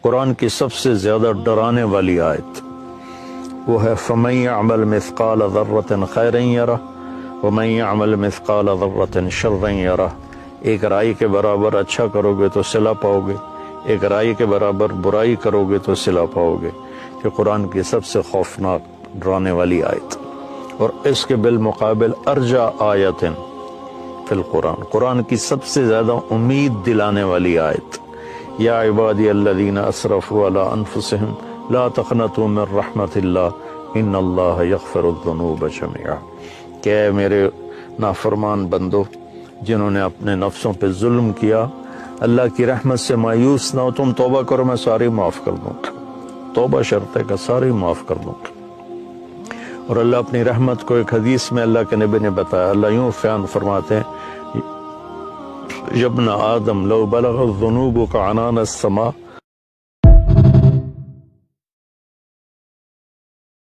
قرآن کی سب سے زیادہ ڈرانے والی آیت وہ ہے فَمَن يَعْمَلْ مِثْقَالَ ذَرَّةٍ خَيْرًا يَرَهُ وَمَن يَعْمَلْ مِثْقَالَ ذَرَّةٍ شَرًّا يَرَهُ۔ ایک رائی کے برابر اچھا کرو گے تو صلہ پاؤ گے، ایک رائی کے برابر برائی کرو گے تو صلہ پاؤ گے۔ کہ قرآن کی سب سے خوفناک ڈرانے والی آیت، اور اس کے بالمقابل ارجا آیت فی القرآن، قرآن کی سب سے زیادہ امید دلانے والی آیت، یا عبادی الذین اسرفوا علی انفسہم لا تقنطوا من رحمت اللہ ان اللہ یغفر الذنوب جميعا۔ کہ اے میرے نافرمان بندو جنہوں نے اپنے نفسوں پہ ظلم کیا، اللہ کی رحمت سے مایوس نہ ہو، تم توبہ کرو میں ساری معاف کر دوں گا۔ توبہ شرط ہے کہ ساری معاف کر دوں گا۔ اور اللہ اپنی رحمت کو ایک حدیث میں اللہ کے نبی نے بتایا، اللہ یوں بیان فرماتے ہیں، یبن آدم لو بلغ الذنوب کعنان السماء